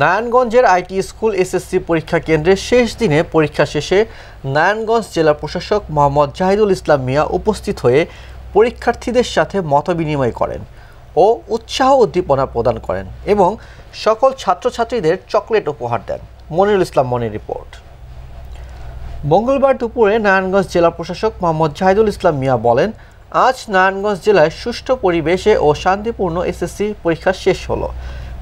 নারায়ণগঞ্জের IT school SSC পরীক্ষা কেন্দ্রের শেষ দিনে পরীক্ষা শেষে নারায়ণগঞ্জ জেলা প্রশাসক মোহাম্মদ জাহিদুল ইসলাম মিয়া উপস্থিত হয়ে পরীক্ষার্থীদের সাথে মতবিনিময় করেন ও উৎসাহ উদ্দীপনা প্রদান করেন এবং সকল ছাত্রছাত্রীদের চকলেট উপহার দেন। মনিরুল ইসলাম মনির রিপোর্ট। মঙ্গলবার দুপুরে নারায়ণগঞ্জ জেলা প্রশাসক মোহাম্মদ জাহিদুল ইসলাম মিয়া বলেন, আজ নারায়ণগঞ্জ জেলায় সুষ্ঠু পরিবেশে ও শান্তিপূর্ণ এসএসসি পরীক্ষা শেষ হলো।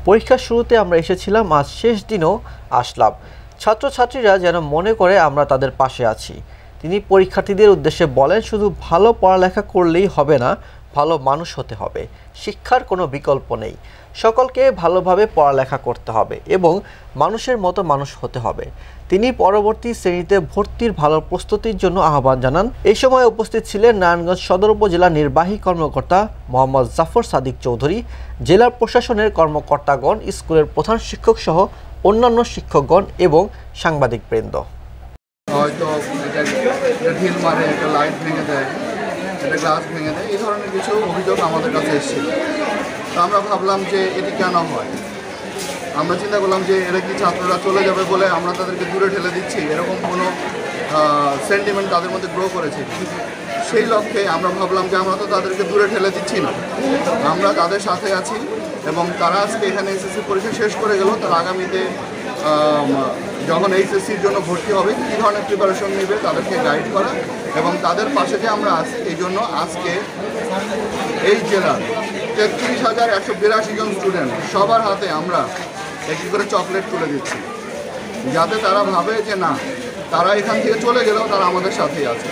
পরীক্ষার শুরুতে আমরা এসেছিলাম, আজ শেষ দিনও আসলাম। ছাত্রছাত্রীরা যেন মনে করে আমরা তাদের পাশে আছি। তিনি পরীক্ষার্থীদের উদ্দেশ্যে বলেন, শুধু ভালো পড়ালেখা করলেই হবে না, ভালো মানুষ হতে হবে। শিক্ষার কোনো বিকল্প নেই। সকলকে ভালোভাবে পড়ালেখা করতে হবে এবং মানুষের মতো মানুষ হতে হবে। তিনি পরবর্তী শ্রেণীতে ভর্তির ভালো প্রস্তুতির জন্য আহ্বান জানান। এই সময় উপস্থিত ছিলেন নারায়ণগঞ্জ সদর উপজেলা নির্বাহী কর্মকর্তা মোহাম্মদ জাফর সাদিক চৌধুরী, জেলা প্রশাসনের কর্মকর্তাগণ, স্কুলের প্রধান শিক্ষক সহ অন্যান্য শিক্ষকগণ এবং সাংবাদিকবৃন্দ। হয়তো ঢিল মারে, একটা লাইট ভেঙে দেয়, একটা গ্লাস ভেঙে দেয়, এই ধরনের কিছু অভিযোগ আমাদের কাছে এসেছিল। তো আমরা ভাবলাম যে এটি কেন হয়। আমরা চিন্তা করলাম যে এরা কি ছাত্ররা চলে যাবে বলে আমরা তাদেরকে দূরে ঠেলে দিচ্ছি, এরকম কোনো সেন্টিমেন্ট তাদের মধ্যে গ্রো করেছে। সেই লক্ষ্যে আমরা ভাবলাম যে আমরা তো তাদেরকে দূরে ঠেলে দিচ্ছি না, আমরা তাদের সাথে আছি এবং তারা আজকে এখানে এসএসসি পরীক্ষা শেষ করে গেল, তার আগামীতে যখন এইচএসসির জন্য ভর্তি হবে কী ধরনের প্রিপারেশন নেবে তাদেরকে গাইড করা এবং তাদের পাশে যে আমরা আছি। এই জন্য আজকে এই জেলার 33,182 জন স্টুডেন্ট সবার হাতে আমরা একটি করে চকলেট তুলে দিচ্ছি, যাতে তারা ভাবে যে না, তারা এখান থেকে চলে গেলেও তারা আমাদের সাথেই আছে।